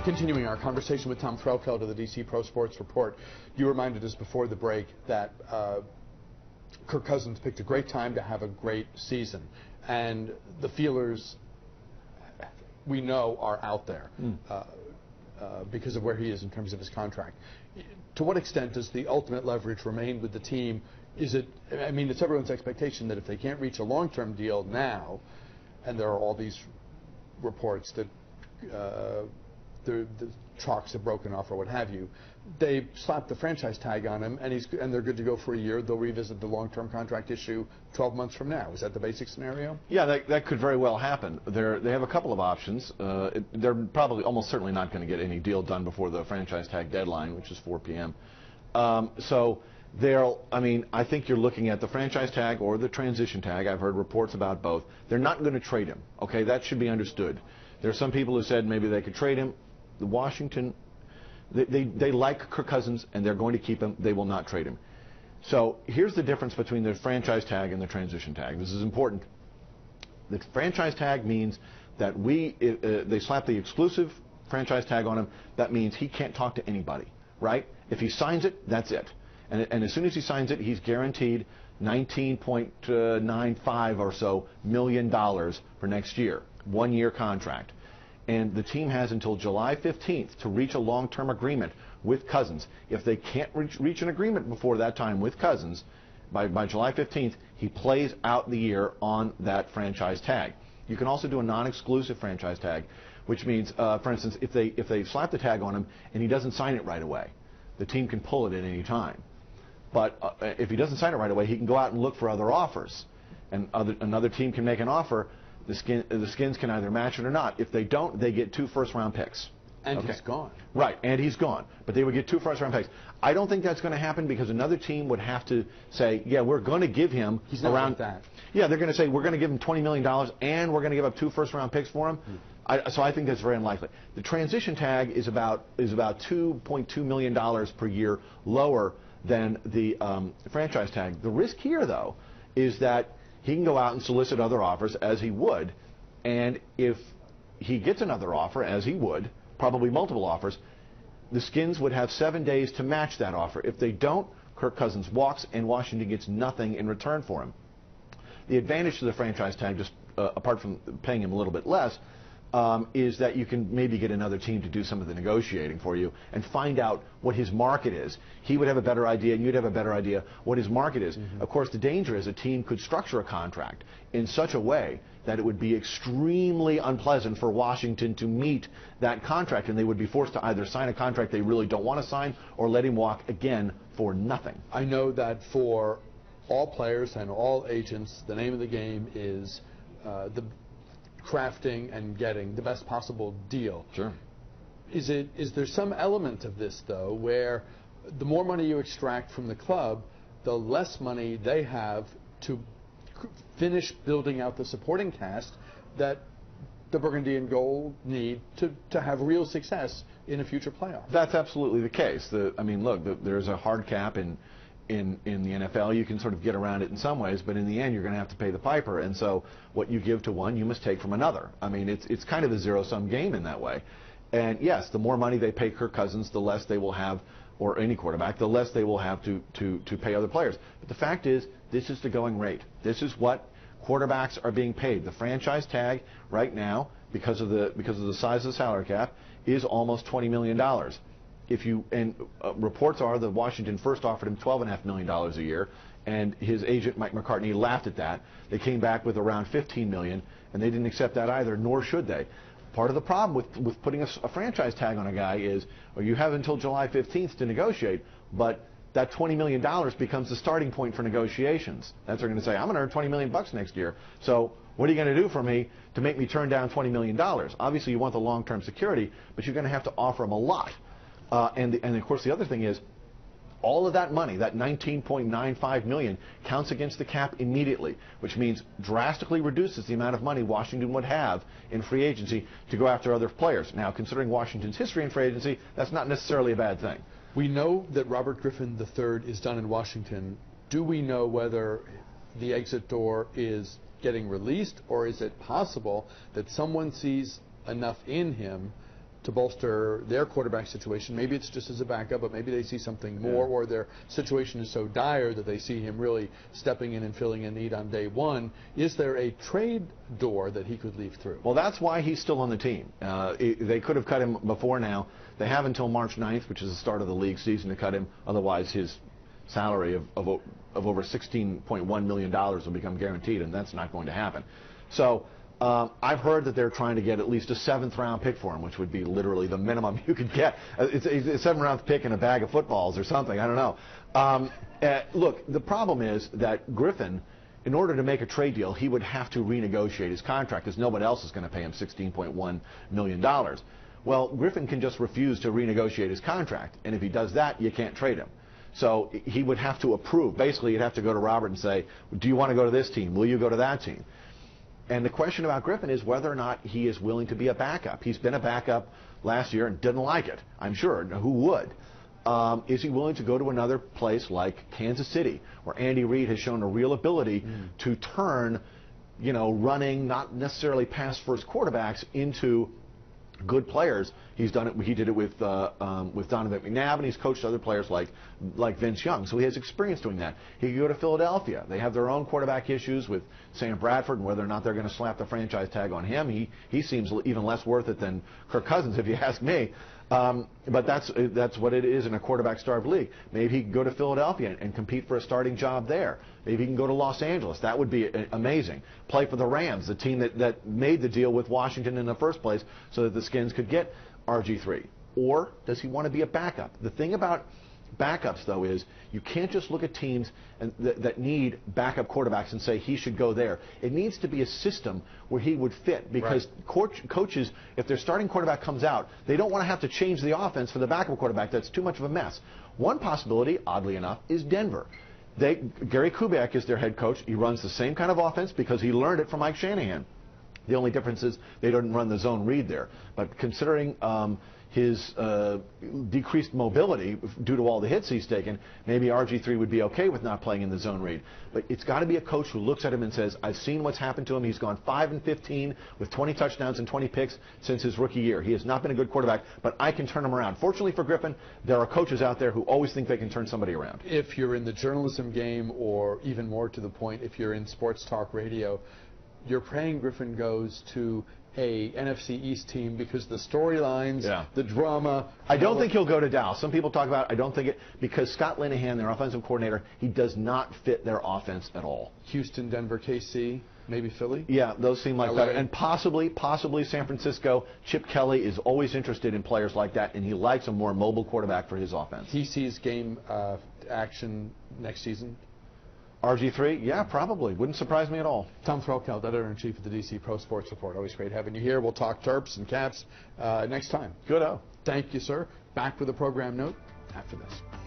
Continuing our conversation with Tom Threlfeld of the DC Pro Sports Report, you reminded us before the break that Kirk Cousins picked a great time to have a great season, and the feelers, we know, are out there because of where he is in terms of his contract. To what extent does the ultimate leverage remain with the team? Is it, I mean, it's everyone's expectation that if they can't reach a long-term deal now, and there are all these reports that the chalks have broken off or what have you, they slap the franchise tag on him, and they're good to go for a year. They'll revisit the long-term contract issue 12 months from now. Is that the basic scenario? Yeah, that could very well happen. They have a couple of options. They're probably almost certainly not going to get any deal done before the franchise tag deadline, which is 4 p.m. So I think you're looking at the franchise tag or the transition tag. I've heard reports about both. They're not going to trade him. Okay, that should be understood. There are some people who said maybe they could trade him. The Washington, they like Kirk Cousins, and they're going to keep him. They will not trade him. So here's the difference between the franchise tag and the transition tag. This is important. The franchise tag means that they slap the exclusive franchise tag on him. That means he can't talk to anybody, right? If he signs it, that's it. And as soon as he signs it, he's guaranteed $19.95 or so million for next year, 1-year contract. And the team has until July 15th to reach a long-term agreement with Cousins. If they can't reach an agreement before that time with Cousins, by July 15th, he plays out the year on that franchise tag. You can also do a non-exclusive franchise tag, which means, for instance, if they slap the tag on him and he doesn't sign it right away, the team can pull it at any time. But if he doesn't sign it right away, he can go out and look for other offers, and another team can make an offer. The Skins can either match it or not. If they don't, they get 2 first-round picks. And he's gone. Right, and he's gone. But they would get 2 first-round picks. I don't think that's going to happen because another team would have to say, yeah, we're going to give him he's not around like that. Yeah, they're going to say we're going to give him $20 million and we're going to give up 2 first-round picks for him. So I think that's very unlikely. The transition tag is about $2.2 million per year lower than the franchise tag. The risk here, though, is that he can go out and solicit other offers, as he would, and if he gets another offer, as he would, probably multiple offers, the Skins would have 7 days to match that offer. If they don't, Kirk Cousins walks, and Washington gets nothing in return for him. The advantage to the franchise tag, just apart from paying him a little bit less, is that you can maybe get another team to do some of the negotiating for you and find out what his market is. He would have a better idea, and you'd have a better idea what his market is. Of course, the danger is a team could structure a contract in such a way that it would be extremely unpleasant for Washington to meet that contract, and they would be forced to either sign a contract they really don't want to sign or let him walk again for nothing. I know that for all players and all agents, the name of the game is the crafting and getting the best possible deal. Sure. Is there some element of this, though, where the more money you extract from the club, the less money they have to finish building out the supporting cast that the Burgundy and Gold need to have real success in a future playoff? That's absolutely the case. I mean, look, there's a hard cap in the NFL. You can sort of get around it in some ways, but in the end, you're going to have to pay the piper. And so what you give to one, you must take from another. I mean, it's kind of a zero-sum game in that way. And yes, the more money they pay Kirk Cousins, the less they will have, or any quarterback, the less they will have to pay other players. But the fact is, this is the going rate. This is what quarterbacks are being paid. The franchise tag right now, because of the size of the salary cap, is almost $20 million. Reports are that Washington first offered him $12.5 million a year, and his agent Mike McCartney laughed at that. They came back with around $15 million, and they didn't accept that either, nor should they. Part of the problem with putting a franchise tag on a guy is, well, you have until July 15th to negotiate, but that $20 million becomes the starting point for negotiations. That's what they're going to say, I'm going to earn $20 million next year, so what are you going to do for me to make me turn down $20 million? Obviously, you want the long-term security, but you're going to have to offer him a lot. And of course, the other thing is, all of that money, that $19.95 million, counts against the cap immediately, which means drastically reduces the amount of money Washington would have in free agency to go after other players. Now, considering Washington's history in free agency, that's not necessarily a bad thing. We know that Robert Griffin III is done in Washington. Do we know whether the exit door is getting released, or is it possible that someone sees enough in him to bolster their quarterback situation. Maybe it's just as a backup, but maybe they see something more, or their situation is so dire that they see him really stepping in and filling a need on day one. Is there a trade door that he could leave through? Well, that's why he's still on the team. They could have cut him before now. They have until March 9th, which is the start of the league season, to cut him. Otherwise, his salary of over $16.1 million will become guaranteed, and that's not going to happen. So I've heard that they're trying to get at least a 7th-round pick for him, which would be literally the minimum you could get. It's a 7th-round pick in a bag of footballs or something. I don't know. Look, the problem is that Griffin, in order to make a trade deal, he would have to renegotiate his contract because nobody else is going to pay him $16.1 million. Well, Griffin can just refuse to renegotiate his contract, and if he does that, you can't trade him. So he would have to approve. Basically, you'd have to go to Robert and say, do you want to go to this team? Will you go to that team? And the question about Griffin is whether or not he is willing to be a backup. He's been a backup last year and didn't like it, I'm sure. Who would? Is he willing to go to another place like Kansas City, where Andy Reid has shown a real ability to turn, running, not necessarily pass-first quarterbacks into good players? He's done it. He did it with Donovan McNabb, and he's coached other players like Vince Young. So he has experience doing that. He could go to Philadelphia. They have their own quarterback issues with Sam Bradford, and whether or not they're going to slap the franchise tag on him. He seems even less worth it than Kirk Cousins, if you ask me. But that's what it is in a quarterback-starved league. Maybe he can go to Philadelphia and compete for a starting job there. Maybe he can go to Los Angeles. That would be amazing. Play for the Rams, the team that made the deal with Washington in the first place so that the Skins could get RG3. Or does he want to be a backup? The thing about backups, though, is you can't just look at teams that need backup quarterbacks and say he should go there. It needs to be a system where he would fit, because coaches, if their starting quarterback comes out, they don't want to have to change the offense for the backup quarterback. That's too much of a mess. One possibility, oddly enough, is Denver. Gary Kubiak is their head coach. He runs the same kind of offense because he learned it from Mike Shanahan. The only difference is they don't run the zone read there. But considering his decreased mobility due to all the hits he's taken, maybe RG3 would be okay with not playing in the zone read. But it's got to be a coach who looks at him and says, I've seen what's happened to him. He's gone 5-15 with 20 touchdowns and 20 picks since his rookie year. He has not been a good quarterback, but I can turn him around. Fortunately for Griffin, there are coaches out there who always think they can turn somebody around. If you're in the journalism game, or even more to the point, if you're in sports talk radio, you're praying Griffin goes to a NFC East team because the storylines, the drama. I don't think he'll go to Dallas. Some people talk about it. I don't think it, because Scott Linehan, their offensive coordinator, he does not fit their offense at all. Houston, Denver, KC, maybe Philly? Yeah, those seem like better. And possibly San Francisco. Chip Kelly is always interested in players like that, and he likes a more mobile quarterback for his offense. He sees game action next season? RG3? Yeah, probably. Wouldn't surprise me at all. Tom Threlkeld, editor-in-chief of the DC Pro Sports Report. Always great having you here. We'll talk Terps and Caps next time. Good-o. Thank you, sir. Back with a program note after this.